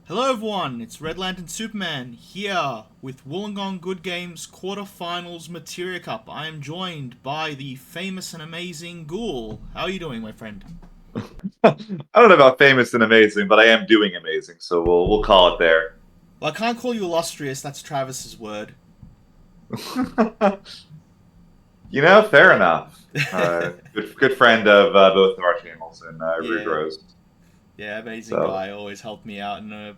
Hello everyone, it's Red Lantern Superman here with Wollongong Good Games Quarterfinals Materia Cup. I am joined by the famous and amazing Ghoul. How are you doing, my friend? I don't know about famous and amazing, but I am doing amazing, so we'll call it there. Well, I can't call you illustrious, that's Travis's word. Fair enough. Good friend of both of our channels and Rude Yeah, Rose. yeah, amazing So, guy, always helped me out and I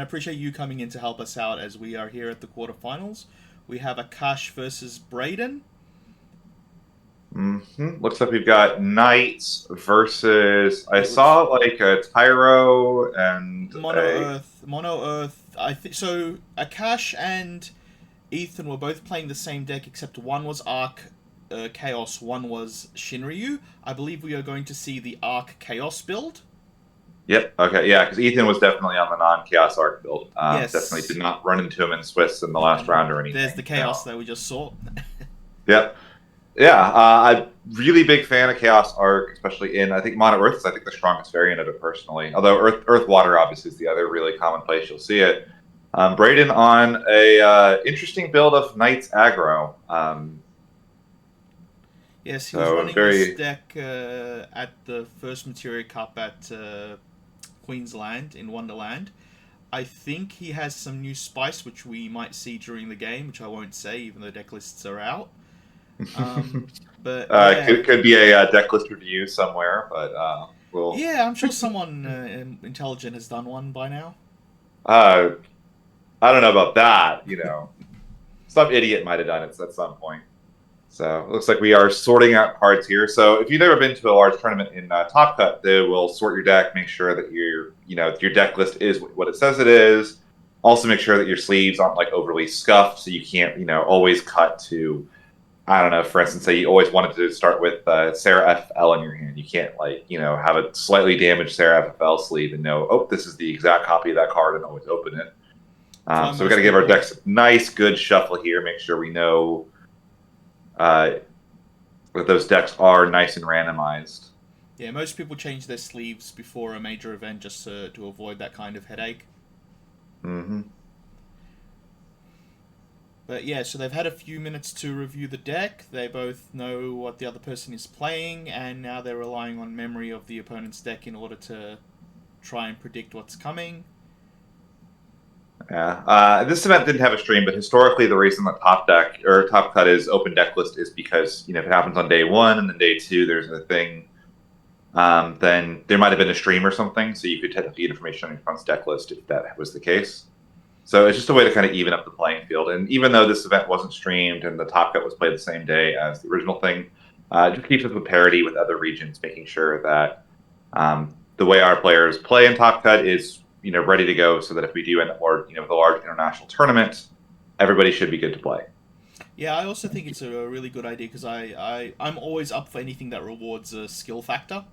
appreciate you coming in to help us out as we are here at the quarterfinals. We have Akash versus Braden. looks like we've got Knights versus. I It looks saw like a Tyro and a. Mono Earth. I think so. Akash and Ethan were both playing the same deck, except one was Arc Chaos, one was Shinryu. I believe we are going to see the Arc Chaos build. Yep. Okay. Yeah, because Ethan was definitely on the non-Chaos Arc build. Definitely did Yes, not run into him in Swiss in the last and round or there's the anything. Chaos that we just saw. Yep. Yeah, I'm really big fan of Chaos Arc, especially in I think Mono Earth is I think the strongest variant of it personally. Although Earth Water obviously is the other really common place you'll see it. Braden on a interesting build of Knights aggro. Yes, he was So running this very deck at the first Materia Cup at Queensland in Wonderland. I think he has some new spice, which we might see during the game, which I won't say, even though deck lists are out. Um, but yeah, could be a deck list review somewhere, but we'll. yeah, I'm sure someone intelligent has done one by now. Uh, I don't know about that. Some idiot might have done it at some point. So it looks like we are sorting out cards here. So if you've never been to a large tournament in Top Cut, they will sort your deck, make sure that your deck list is what it says it is. Also make sure that your sleeves aren't like overly scuffed, so you can't always cut to I don't know. For instance, say you always wanted to start with Sarah FFL in your hand. You can't have a slightly damaged Sarah FFL sleeve and know this is the exact copy of that card and always open it. That's why So we got most to give our people, decks a nice, good shuffle here. Make sure we know uh, that those decks are nice and randomized. yeah, most people change their sleeves before a major event just to avoid that kind of headache. Hmm. But yeah, so they've had a few minutes to review the deck. They both know what the other person is playing, and now they're relying on memory of the opponent's deck in order to try and predict what's coming. Yeah. This event didn't have a stream, but historically, the reason that Top Deck or Top Cut is open deck list is because if it happens on day one and then day two, there's a thing. Then there might have been a stream or something, so you could technically get information on your opponent's deck list if that was the case. So it's just a way to kind of even up the playing field. And even though this event wasn't streamed and the Top Cut was played the same day as the original thing, it just keeps us with parity with other regions, making sure that the way our players play in Top Cut is ready to go, so that if we do end up with a large international tournament, everybody should be good to play. Yeah, I also think it's a really good idea because I'm always up for anything that rewards a skill factor.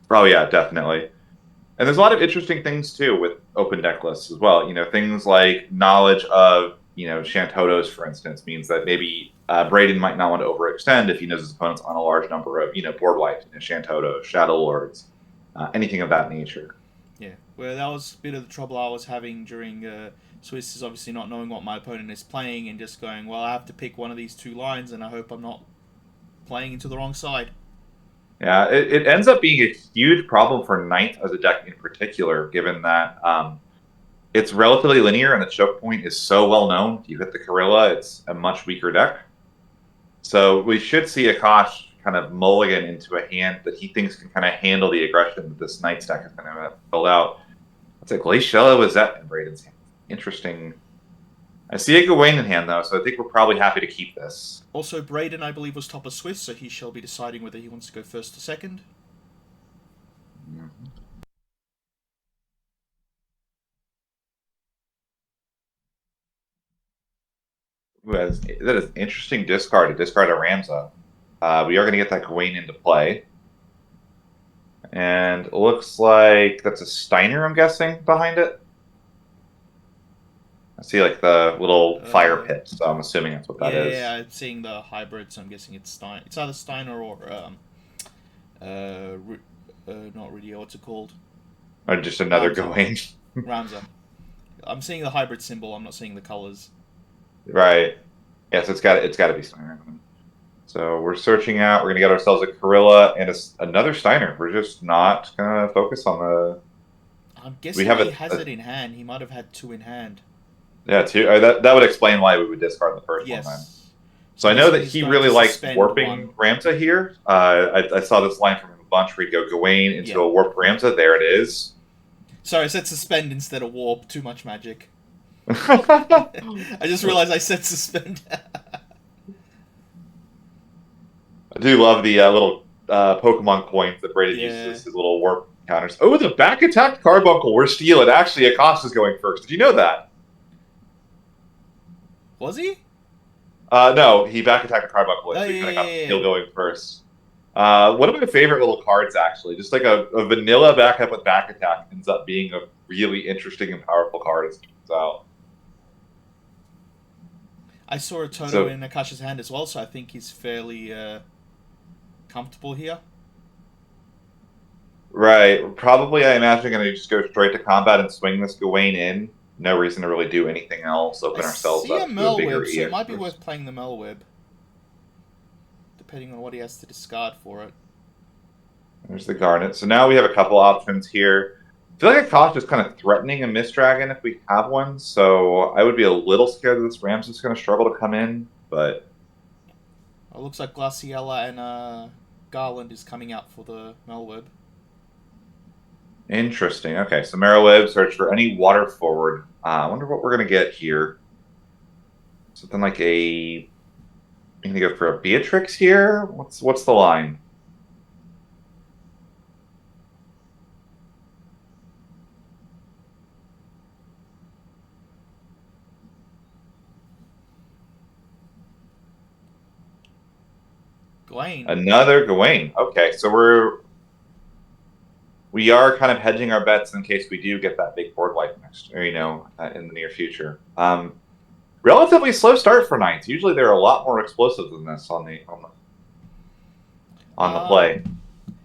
Oh yeah, definitely. And there's a lot of interesting things too with open deck lists as well. Things like knowledge of Shantotos, for instance, means that maybe Braden might not want to overextend if he knows his opponent's on a large number of board wipes, Shantotos, Shadow Lords, anything of that nature. Yeah, where that was a bit of the trouble I was having during Swiss is obviously not knowing what my opponent is playing and just going, well, I have to pick one of these two lines, and I hope I'm not playing into the wrong side. Yeah, it ends up being a huge problem for Ninth as a deck in particular, given that it's relatively linear and the choke point is so well known. If you hit the Gorilla, it's a much weaker deck. So we should see Akash kind of mulligan into a hand that he thinks can kind of handle the aggression that this Knight stack is going to build out. It's like Glaciella was that in Braden's hand. Interesting. I see a Gawain in hand though, so I think we're probably happy to keep this. Also, Braden, I believe, was top of Swiss, so he shall be deciding whether he wants to go first or second. That is interesting discard to discard a Ramza. We are going to get that Gawain into play. And it looks like that's a Steiner, I'm guessing, behind it. I see like the little fire Uh, pit, so I'm assuming that's what that yeah, is. I'm seeing the hybrid, so I'm guessing it's Stein. It's either Steiner or uh, not really. What's it called? Or just Oh, another I'm sorry. Gawain. Ramza. I'm seeing the hybrid symbol. I'm not seeing the colors. Right. Yes, it's got to be Steiner. So we're searching out. We're gonna get ourselves a Corilla and another Steiner. We're just not gonna focus on the. I'm We guessing have he has it in hand. He might have had two in hand. yeah, two. That would explain why we would discard the first one then. Yes. So So I'm I know guessing that he's he going really to likes suspend warping one. Ramza here. I saw this line from him a bunch where he'd go Gawain into Yeah. a warp Ramza. There it is. Sorry, I said suspend instead of warp. Too much magic. I just realized I said suspend. I do love the little Pokemon coins that Braden uses Yeah. as his little warp counters. Oh, the back attack Carbuncle. We're stealing. Actually, Acosta's going first. Did you know that? Was he? No, he back attacked Carbuncle, Oh, so he yeah, kind of yeah, got the yeah, steal yeah. going first. One of my favorite little cards, actually. Just like a vanilla backup with back attack ends up being a really interesting and powerful card as it turns out. I saw a Toto So, in Akasha's hand as well, so I think he's fairly comfortable here. right. Probably, I imagine, going to just go straight to combat and swing this Gawain in. No reason to really do anything else. I Open ourselves see a up to a bigger Melweb, so it EX might be first. worth playing the Melweb, depending on what he has to discard for it. There's the Garnet. So now we have a couple options here. I feel like Akash is kind of threatening a Mist Dragon if we have one, so I would be a little scared that this Rams is going to struggle to come in, but It looks like Glaciella and Garland is coming out for the Melweb. interesting. Okay, so Marrowweb, search for any water forward. I wonder what we're going to get here. Something like a... I'm going to go for a Beatrix here? What's the line? Gawain. Another Gawain. Okay, so we are kind of hedging our bets in case we do get that big board wipe next, or in the near future. Relatively slow start for Knights. Usually they're a lot more explosive than this on the play.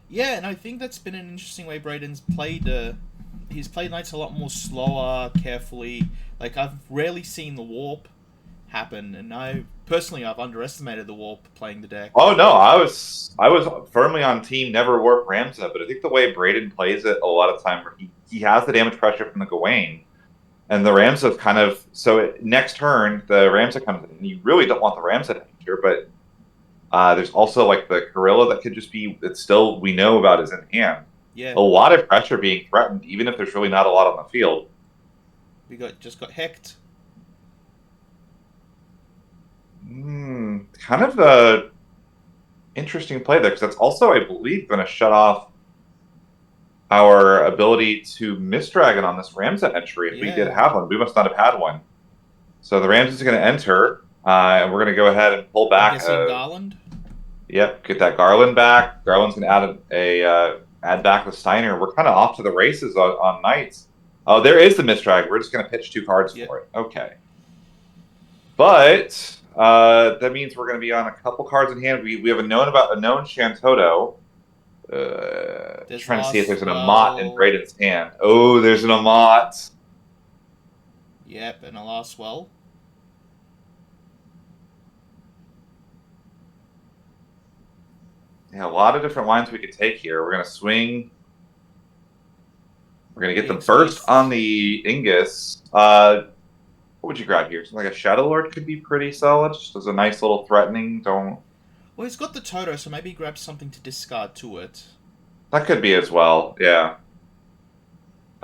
Yeah, and I think that's been an interesting way Braden's played. He's played Knights a lot more slower, carefully. Like I've rarely seen the warp happen, and I've underestimated the warp playing the deck. Oh no, I was firmly on team never warp Ramza, but I think the way Braden plays it a lot of time, he has the damage pressure from the Gawain, and the Ramza kind of next turn the Ramza comes in, and you really don't want the Ramza to enter, but there's also like the Gorilla that could just be that still we know about is in hand. Yeah, A lot of pressure being threatened, even if there's really not a lot on the field. we just got hecked. Kind of a interesting play there because that's also, I believe, going to shut off our ability to Mist Dragon on this Ramza entry if we did Yeah. have one. We must not have had one. So the Ramza is going to enter, and we're going to go ahead and pull I'm back. guessing Garland. Yep, get that Garland back. Garland's going to add back the Steiner. We're kind of off to the races on Knights. Oh, there is the Mist Dragon. We're just going to pitch two cards for it. Okay. But that means we're going to be on a couple cards in hand. We have a known Shantoto. Trying to see if there's an Amat in Braden's hand. Oh, there's an Amat. Yep, and a last well. Yeah, a lot of different lines we could take here. We're going to swing. We're going to get them Ingus first Beast. on the Ingus. What would you grab here? Something like a Shadow Lord could be pretty solid. Just as a nice little threatening. Well, he's got the Toto, so maybe grab something to discard to it. That could be as well, yeah.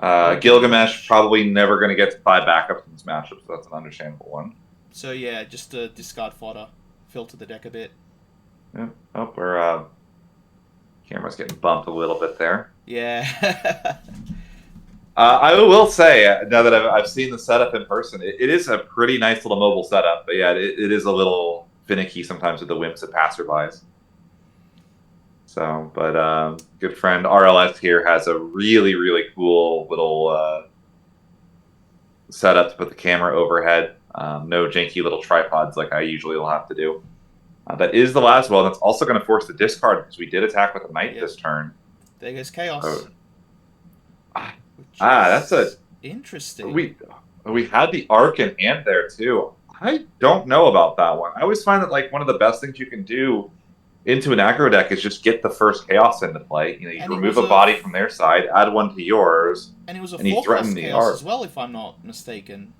Gilgamesh probably never going to get to 5 backups in this matchup, so that's an understandable one. So yeah, just a discard fodder. Filter the deck a bit. Yeah. Oh, we're camera's getting bumped a little bit there. Yeah. I will say, now that I've seen the setup in person, it is a pretty nice little mobile setup. But yeah, it is a little finicky sometimes with the whims of passerbys. So, but good friend RLS here has a really, really cool little setup to put the camera overhead. No janky little tripods like I usually will have to do. That is the last well. That's also going to force the discard because we did attack with a knight this turn. There goes Chaos. That's a Interesting. We had the Arc in hand there too. I don't know about that one. I always find that like one of the best things you can do into an aggro deck is just get the first chaos into play. You know, you And it remove was a body from their side, add one to yours, and it was a and you threaten forecast the chaos as Arc. well, if I'm not mistaken.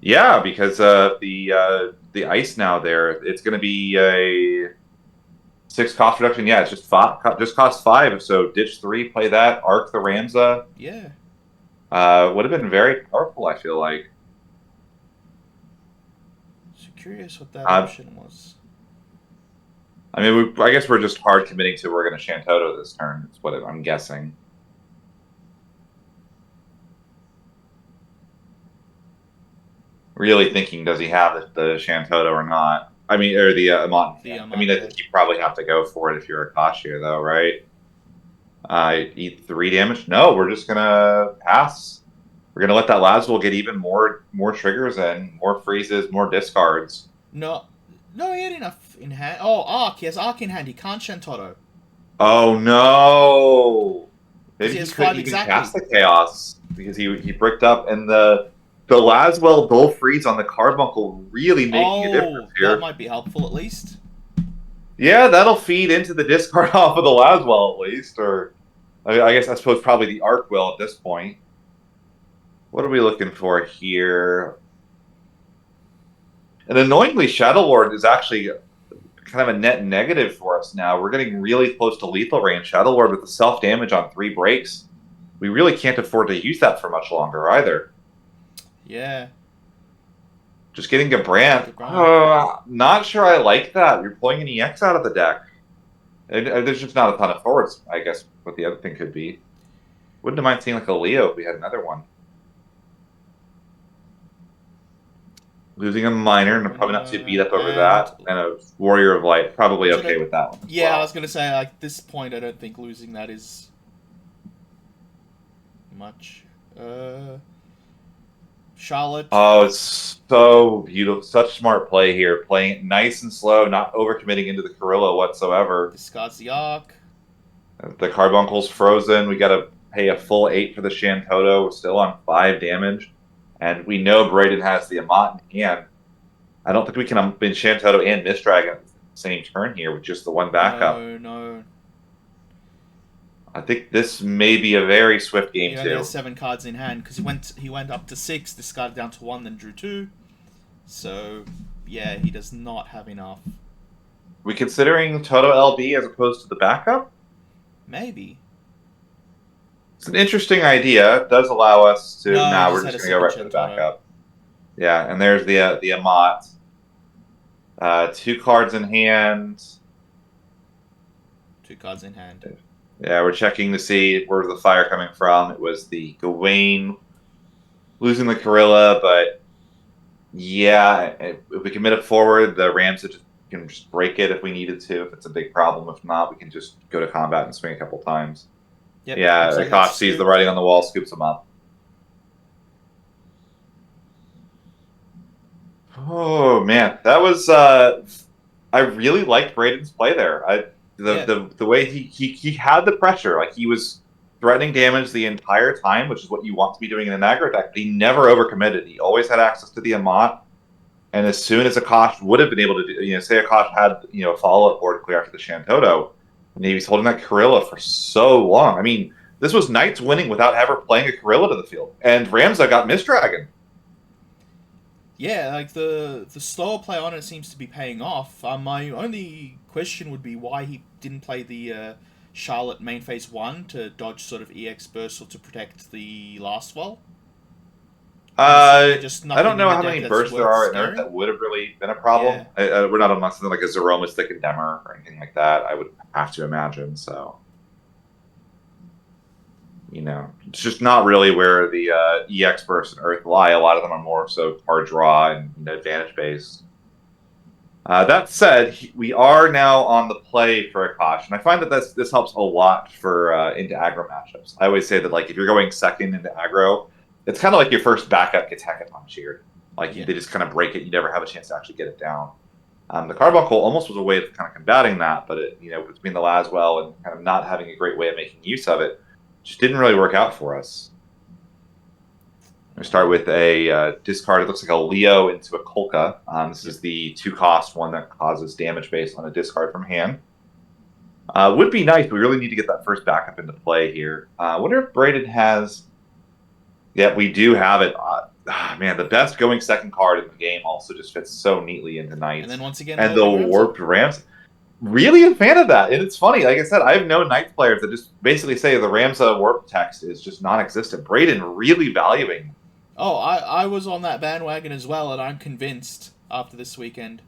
Yeah, because the ice now there, it's going to be a 6 cost reduction. Yeah, it's just cost 5. So ditch 3, play that, Arc the Ramza. Yeah. Would have been very powerful. I feel like. So curious what that Uh, option was. I mean, I guess we're just hard committing to we're going to Shantoto this turn. That's what I'm guessing. Really thinking, does he have the Shantoto or not? I mean, or the Amont. The I mean, I think you probably have to go for it if you're a Kashir, though, right? Eat 3 damage. No, we're just gonna pass. We're gonna let that Laswell get even more triggers and more freezes, more discards. No, no, he had enough in hand. Oh, Arc. He has Arc in hand. He can't Shantotto. Oh no! Because Maybe he he has couldn't 5 even exactly. cast the chaos because he bricked up, and the Laswell Bull Freeze on the Carbuncle really making a difference Oh, that here. might be helpful at least. Yeah, that'll feed into the discard off of the Laswell at least, or I guess I suppose probably the Arc will at this point. What are we looking for here? And annoyingly, Shadow Lord is actually kind of a net negative for us now. We're getting really close to lethal range. Shadow Lord with the self damage on 3 breaks. We really can't afford to use that for much longer either. Yeah. Just getting a brand. Gabran. Not sure I like that. You're pulling an EX out of the deck. And there's just not a ton of forwards, I guess, what the other thing could be. Wouldn't have mind seeing like a Leo if we had another one. Losing a Miner, and I'm probably not too beat up over that. And a Warrior of Light, probably okay with that one as Yeah, well. I was going to say, like, at this point, I don't think losing that is much. Charlotte. Oh, it's so beautiful. Such smart play here. Playing it nice and slow, not overcommitting into the Corilla whatsoever. Discards the Arc. The Carbuncle's frozen. We got to pay a full 8 for the Shantoto. We're still on 5 damage. And we know Braden has the Amat in hand. I don't think we can bin Shantoto and Mist Dragon at the same turn here with just the one backup. No. I think this may be a very swift game He too. only has 7 cards in hand because he went up to 6, discarded down to 1, then drew 2. So yeah, he does not have enough. We considering Toto LB as opposed to the backup? Maybe. It's an interesting idea. It does allow us to. No, We're just going to go right for the backup. Yeah, and there's the Amat. 2 cards in hand. 2 cards in hand. Yeah, we're checking to see where's the fire coming from. It was the Gawain losing the Corilla, but yeah, if we commit it forward, the Rams can just break it if we needed to. If it's a big problem, if not, we can just go to combat and swing a couple times. Yep, yeah, Akash sees the writing on the wall, scoops him up. Oh man, that was. I really liked Braden's play there. The way he had the pressure, like he was threatening damage the entire time, which is what you want to be doing in an aggro deck. But he never overcommitted. He always had access to the Amat, and as soon as Akash would have been able to do, say Akash had a follow up board clear after the Shantoto, and he was holding that Corilla for so long. I mean, this was Knights winning without ever playing a Corilla to the field, and Ramza got Mist Dragon. Yeah, like the slower play on it seems to be paying off. My only question would be why he didn't play the Charlotte main phase 1 to dodge sort of EX burst or to protect the last well. I don't know how many bursts there are in Earth that would have really been a problem. Yeah. We're not on something like a Zeroma's Thick and Demmer or anything like that, I would have to imagine. So, it's just not really where the EX bursts in Earth lie. A lot of them are more so hard draw and advantage based. That said, we are now on the play for Akash, and I find that this helps a lot for into aggro matchups. I always say that if you're going second into aggro, it's kind of like your first backup gets Hackathon cheered. They just kind of break it. You never have a chance to actually get it down. The Carbuncle almost was a way of kind of combating that, but between the Laswell and kind of not having a great way of making use of it, just didn't really work out for us. We start with a discard. It looks like a Leo into a Kolka. This is the 2-cost one that causes damage based on a discard from hand. Would be nice. We really need to get that first backup into play here. I wonder if Braden has. Yeah, we do have it. Man, the best going second card in the game also just fits so neatly into Knights. And then once again, and the Warped Rams. Really a fan of that. And it's funny, like I said, I have known Knights players that just basically say the Ramza warp text is just non-existent. Braden really valuing. Oh, I was on that bandwagon as well, and I'm convinced after this weekend.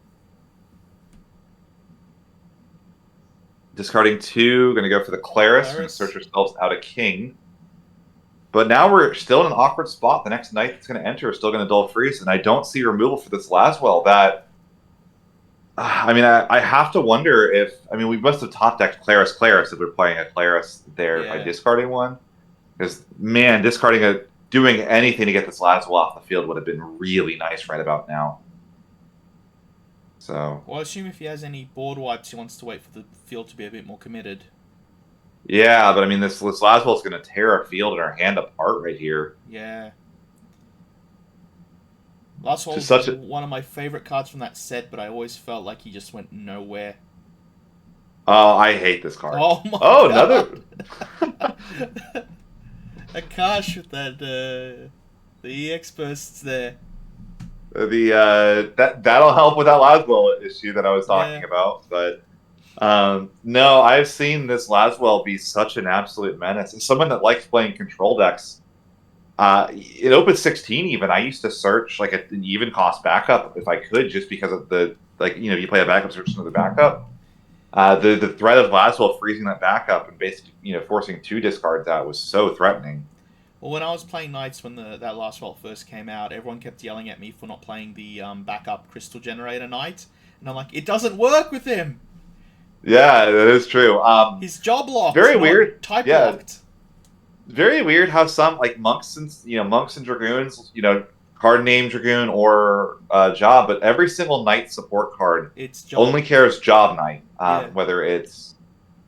Discarding 2, going to go for the Claris. Going to search ourselves out a king. But now we're still in an awkward spot. The next Knight that's going to enter is still going to dull freeze, and I don't see removal for this Laswell. That, I mean, I have to wonder if, I mean, we must have top decked Claris if we're playing a Claris there by discarding one. Because, man, doing anything to get this Laswell off the field would have been really nice right about now. So. Well, I assume if he has any board wipes, he wants to wait for the field to be a bit more committed. Yeah, but I mean, this Laswell is going to tear our field and our hand apart right here. Yeah. Laswell is one of my favorite cards from that set, but I always felt like he just went nowhere. Oh, I hate this card. Oh my god. Another. Akash with that, the EX bursts there. That'll help with that Laswell issue that I was talking about, but no, I've seen this Laswell be such an absolute menace. As someone that likes playing control decks, in Open 16 even, I used to search like an even cost backup if I could, just because of the, like, you know, you play a backup, search another backup. The threat of Laswell freezing that backup and basically, you know, forcing 2 discards out was so threatening. Well, when I was playing Knights when that Laswell first came out, everyone kept yelling at me for not playing the backup Crystal Generator Knight, and I'm like, it doesn't work with him. Yeah, that is true. He's job locked. Very weird. Type locked. Very weird how some, like, monks and dragoons, you know, card name Dragoon or Job, but every single Knight support card only cares Job Knight. Whether it's,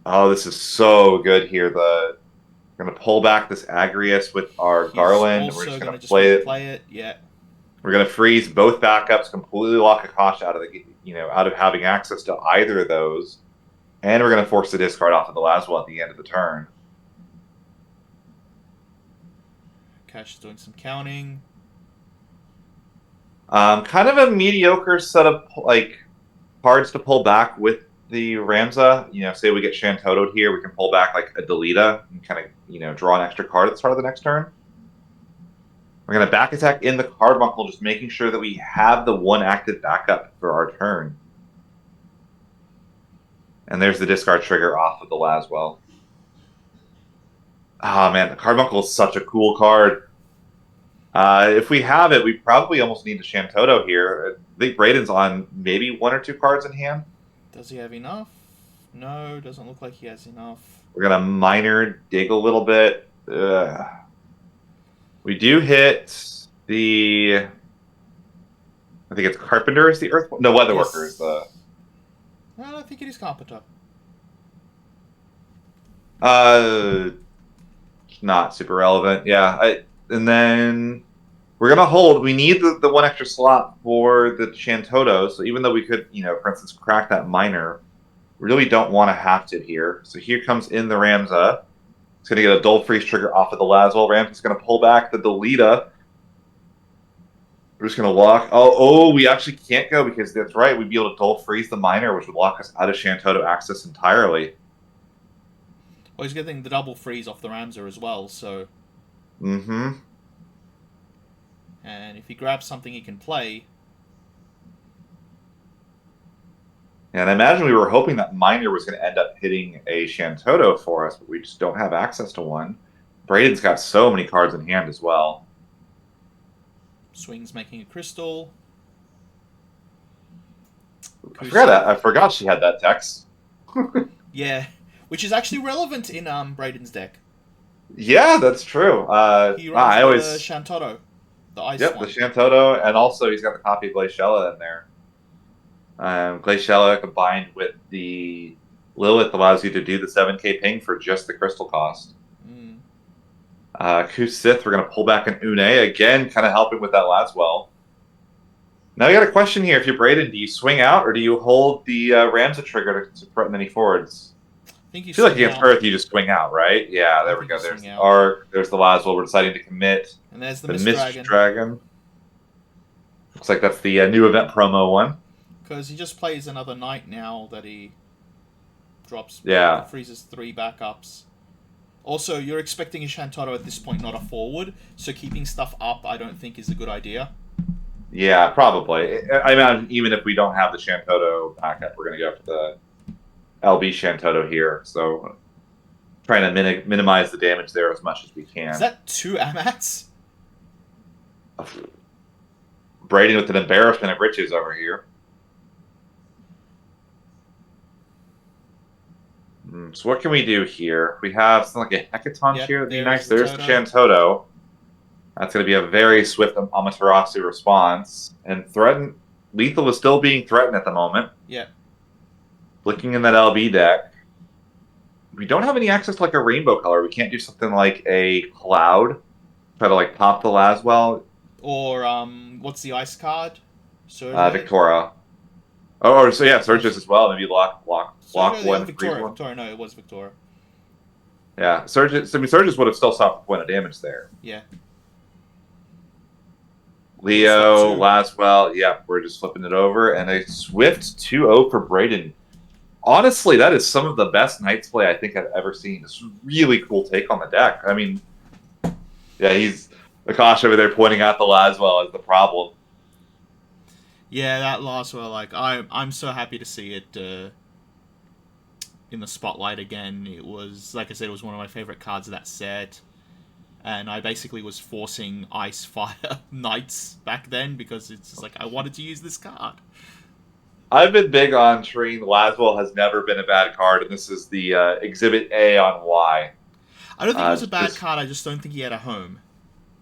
oh, this is so good here. We're going to pull back this Agrius with our Garland. And we're just going to play it. Yeah. We're going to freeze both backups, completely lock Akash out of having access to either of those, and we're going to force the discard off of the Laswell at the end of the turn. Akash is doing some counting. Kind of a mediocre set of cards to pull back with the Ramza. You know, say we get Shantoto'd here, we can pull back like a Delita and kind of draw an extra card at the start of the next turn. We're going to back attack in the Carbuncle, just making sure that we have the 1 active backup for our turn. And there's the discard trigger off of the Laswell. Oh man, the Carbuncle is such a cool card. If we have it, we probably almost need a Shantoto here. I think Braden's on maybe 1 or 2 cards in hand. Does he have enough? No, doesn't look like he has enough. We're going to minor dig a little bit. We do hit the... I think it's Carpenter is the Earth... No, Weatherworker is the... I think it is Carpenter. Not super relevant. Yeah, and then we're going to hold. We need the 1 extra slot for the Shantoto, so even though we could, for instance, crack that minor, we really don't want to have to here. So here comes in the Ramza. It's going to get a Dull Freeze trigger off of the Laswell. Ramza's going to pull back the Delita. We're just going to lock. Oh, we actually can't go because that's right. We'd be able to Dull Freeze the minor, which would lock us out of Shantoto access entirely. Well, he's getting the double freeze off the Ramza as well, so... Mm-hmm. And if he grabs something he can play... And I imagine we were hoping that minor was going to end up hitting a Shantoto for us, but we just don't have access to one. Braden's got so many cards in hand as well. Swing's making a crystal. I forgot she had that text. Yeah, which is actually relevant in Braden's deck. Yeah, that's true. He runs the Shantoto, the ice one. The Shantoto, and also he's got the copy of Glaciella in there. Glaciella combined with the Lilith allows you to do the 7k ping for just the crystal cost. Kusith, we're going to pull back an Une. Again, kind of helping with that Laswell. Now we got a question here. If you're Braden, do you swing out or do you hold the Ramsa trigger to threaten any forwards? I think you I feel like swing against out. Earth, you just swing out, right? Yeah, there we think go. you There's swing the out. Arc. There's the Laswell. We're deciding to commit. And there's the The Mist Mist Dragon. Dragon. Looks like that's the new event promo one. Because he just plays another knight now that he drops. Yeah. Freezes 3 backups. Also, you're expecting a Shantotto at this point, not a forward. So keeping stuff up, I don't think is a good idea. Yeah, probably. I imagine even if we don't have the Shantotto backup, we're going to go for the LB Shantotto here. So trying to minimize the damage there as much as we can. Is that 2 Amats? Braden with an embarrassment of riches over here. So what can we do here? We have something like a Hecaton here. That'd be nice. There's the Shantotto. That's going to be a very swift Amaterasu response. And Lethal is still being threatened at the moment. Yeah. Looking in that LB deck. We don't have any access to like a rainbow color. We can't do something like a Cloud. Try to like pop the Laswell. Or, what's the ice card? Victoria. Oh, so yeah, Surges as well. Maybe lock one. Victoria, no, it was Victoria. Yeah, Surges. I mean, Surges would have still stopped a point of damage there. Yeah. Leo, Laswell, yeah, we're just flipping it over. And a swift 2-0 for Braden. Honestly, that is some of the best Knights play I think I've ever seen. It's a really cool take on the deck. I mean, yeah, he's Akash over there pointing out the Laswell as the problem. Yeah, that Laswell, like, I'm so happy to see it in the spotlight again. It was, like I said, it was one of my favorite cards of that set. And I basically was forcing Ice Fire Knights back then because it's just like I wanted to use this card. I've been big on treating Laswell has never been a bad card, and this is the Exhibit A on why. I don't think it was a bad card, I just don't think he had a home.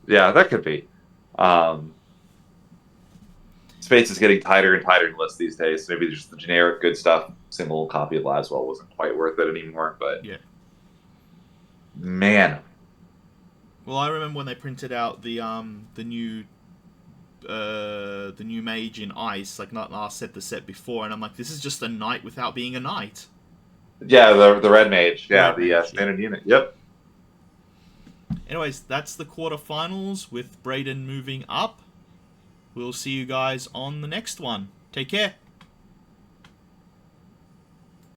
Yeah, that could be. Space is getting tighter and tighter in lists these days, so maybe just the generic good stuff, single copy of Laswell wasn't quite worth it anymore, but... Yeah. Man. Well, I remember when they printed out the new mage in ice, like not last set, the set before, and I'm like, this is just a knight without being a knight. Yeah, the red mage. Yeah, the standard unit. Yep. Anyways, that's the quarterfinals with Braden moving up. We'll see you guys on the next one. Take care.